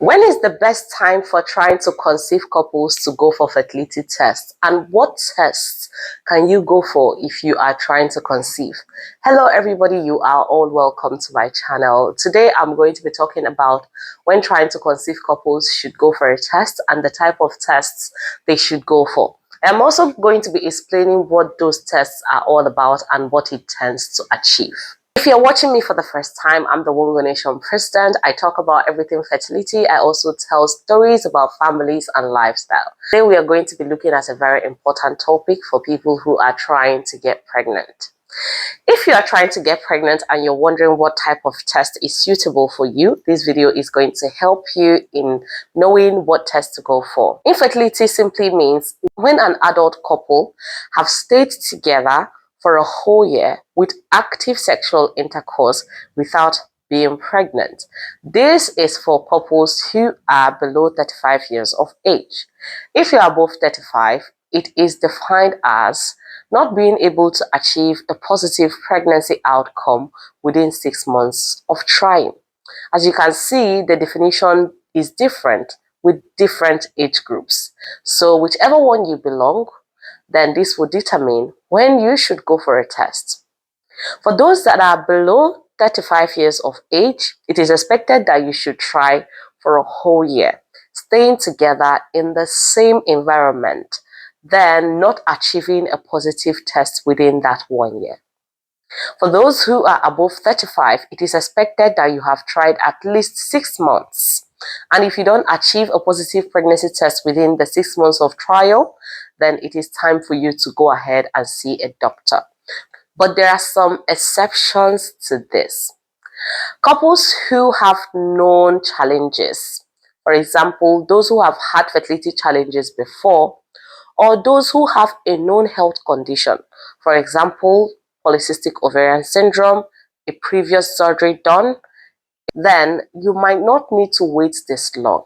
When is the best time for trying to conceive couples to go for fertility tests? And what tests can you go for if you are trying to conceive? Hello everybody, you are all welcome to my channel. Today I'm going to be talking about when trying to conceive couples should go for a test and the type of tests they should go for. I'm also going to be explaining what those tests are all about and what it tends to achieve. If you're watching me for the first time, I'm the Ovulation president. I talk about everything fertility. I also tell stories about families and lifestyle. Today we are going to be looking at a very important topic for people who are trying to get pregnant. If you are trying to get pregnant and you're wondering what type of test is suitable for you, this video is going to help you in knowing what test to go for. Infertility simply means when an adult couple have stayed together for a whole year with active sexual intercourse without being pregnant. This is for couples who are below 35 years of age. If you are above 35, it is defined as not being able to achieve a positive pregnancy outcome within 6 months of trying. As you can see, the definition is different with different age groups. So whichever one you belong, then this will determine when you should go for a test. For those that are below 35 years of age, it is expected that you should try for a whole year, staying together in the same environment, then not achieving a positive test within that 1 year. For those who are above 35, it is expected that you have tried at least 6 months. And if you don't achieve a positive pregnancy test within the 6 months of trial, then it is time for you to go ahead and see a doctor. But there are some exceptions to this. Couples who have known challenges, for example, those who have had fertility challenges before, or those who have a known health condition, for example, polycystic ovarian syndrome, a previous surgery done, then you might not need to wait this long.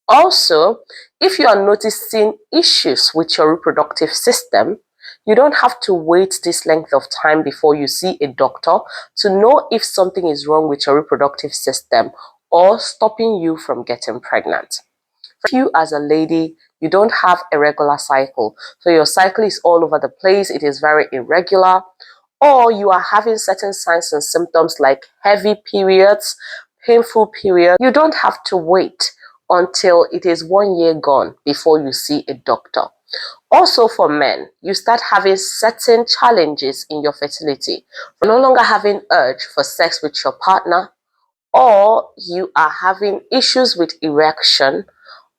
Also, if you are noticing issues with your reproductive system, you don't have to wait this length of time before you see a doctor to know if something is wrong with your reproductive system or stopping you from getting pregnant. For you as a lady, you don't have a regular cycle, so your cycle is all over the place, it is very irregular, or you are having certain signs and symptoms like heavy periods, painful periods, you don't have to wait until it is 1 year gone before you see a doctor. Also for men, you start having certain challenges in your fertility. You're no longer having urge for sex with your partner, or you are having issues with erection,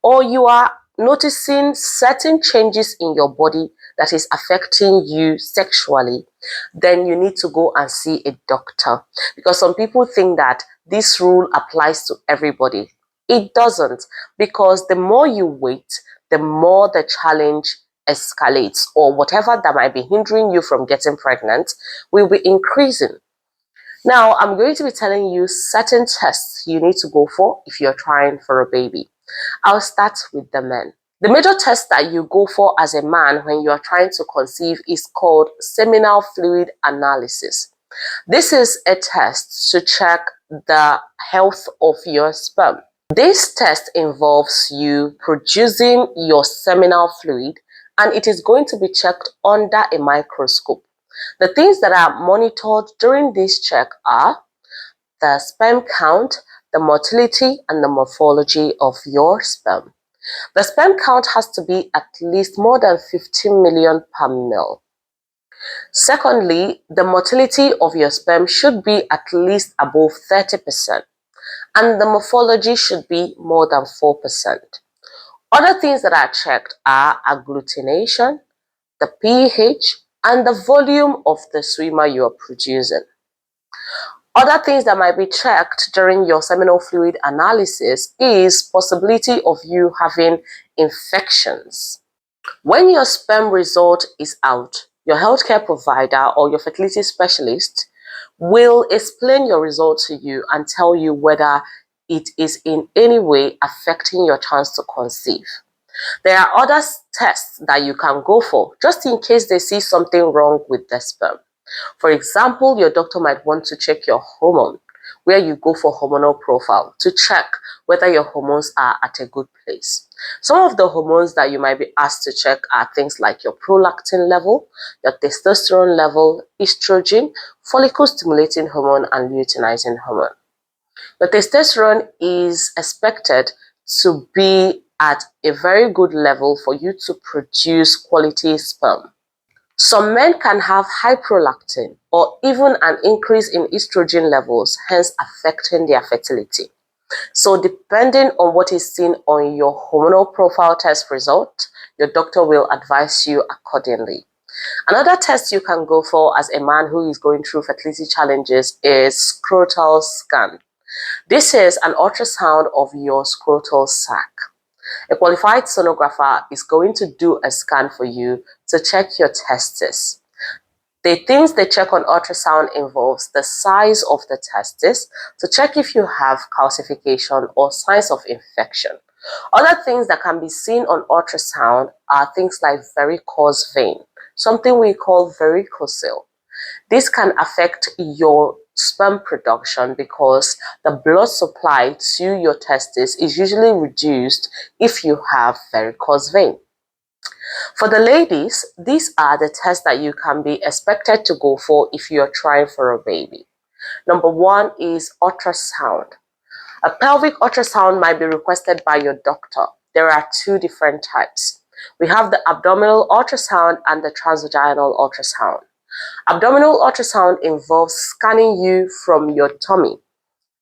or you are noticing certain changes in your body that is affecting you sexually, then you need to go and see a doctor. Because some people think that this rule applies to everybody. It doesn't, because the more you wait, the more the challenge escalates, or whatever that might be hindering you from getting pregnant will be increasing. Now, I'm going to be telling you certain tests you need to go for if you're trying for a baby. I'll start with the men. The major test that you go for as a man when you are trying to conceive is called seminal fluid analysis. This is a test to check the health of your sperm. This test involves you producing your seminal fluid, and it is going to be checked under a microscope. The things that are monitored during this check are the sperm count, the motility, and the morphology of your sperm. The sperm count has to be at least more than 15 million per mil. Secondly, the motility of your sperm should be at least above 30%, and the morphology should be more than 4%. Other things that are checked are agglutination, the pH, and the volume of the swimmer you are producing. Other things that might be checked during your seminal fluid analysis is possibility of you having infections. When your sperm result is out, your healthcare provider or your fertility specialist will explain your result to you and tell you whether it is in any way affecting your chance to conceive. There are other tests that you can go for just in case they see something wrong with the sperm. For example, your doctor might want to check your hormone, where you go for hormonal profile to check whether your hormones are at a good place. Some of the hormones that you might be asked to check are things like your prolactin level, your testosterone level, estrogen, follicle stimulating hormone, and luteinizing hormone. The testosterone is expected to be at a very good level for you to produce quality sperm. Some men can have high prolactin or even an increase in estrogen levels, hence affecting their fertility. So depending on what is seen on your hormonal profile test result, your doctor will advise you accordingly. Another test you can go for as a man who is going through fertility challenges is scrotal scan. This is an ultrasound of your scrotal sac. A qualified sonographer is going to do a scan for you to check your testes. The things they check on ultrasound involves the size of the testes to check if you have calcification or signs of infection. Other things that can be seen on ultrasound are things like varicose vein, something we call varicocele. This can affect your sperm production because the blood supply to your testes is usually reduced if you have varicose vein. For the ladies, these are the tests that you can be expected to go for if you're trying for a baby. Number one is ultrasound. A pelvic ultrasound might be requested by your doctor. There are two different types. We have the abdominal ultrasound and the transvaginal ultrasound. Abdominal ultrasound involves scanning you from your tummy.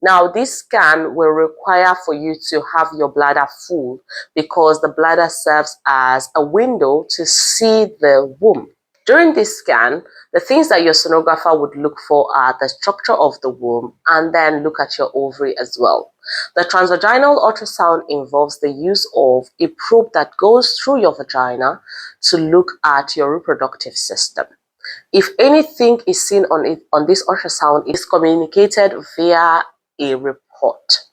Now, this scan will require for you to have your bladder full because the bladder serves as a window to see the womb. During this scan, the things that your sonographer would look for are the structure of the womb and then look at your ovary as well. The transvaginal ultrasound involves the use of a probe that goes through your vagina to look at your reproductive system. If anything is seen on this ultrasound, it's communicated via a report.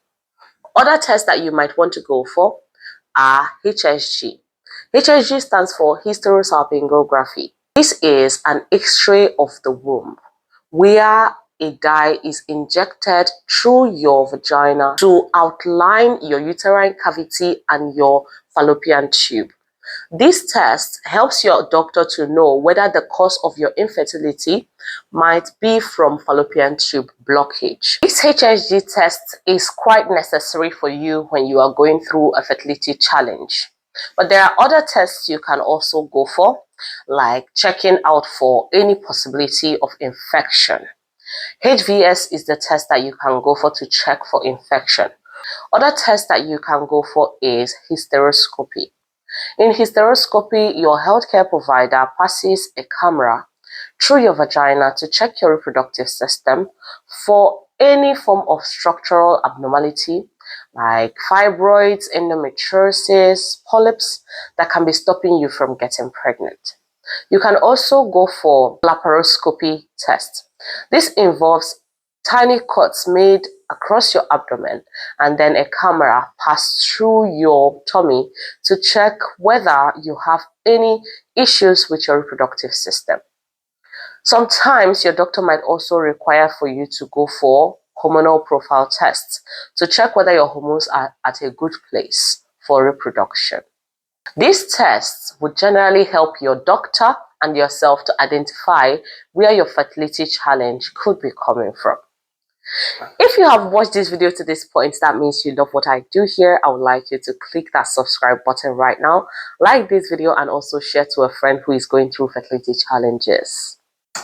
Other tests that you might want to go for are HSG. HSG stands for hysterosalpingography. This is an X-ray of the womb where a dye is injected through your vagina to outline your uterine cavity and your fallopian tube. This test helps your doctor to know whether the cause of your infertility might be from fallopian tube blockage. This HSG test is quite necessary for you when you are going through a fertility challenge. But there are other tests you can also go for, like checking out for any possibility of infection. HVS is the test that you can go for to check for infection. Other tests that you can go for is hysteroscopy. In hysteroscopy, your healthcare provider passes a camera through your vagina to check your reproductive system for any form of structural abnormality like fibroids, endometriosis, polyps that can be stopping you from getting pregnant. You can also go for laparoscopy test. This involves tiny cuts made across your abdomen and then a camera passed through your tummy to check whether you have any issues with your reproductive system. Sometimes your doctor might also require for you to go for hormonal profile tests to check whether your hormones are at a good place for reproduction. These tests would generally help your doctor and yourself to identify where your fertility challenge could be coming from. If you have watched this video to this point, that means you love what I do here. I would like you to click that subscribe button right now, like this video, and also share to a friend who is going through fertility challenges.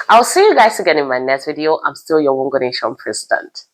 I'll see you guys again in my next video. I'm still your Wongo Nation President.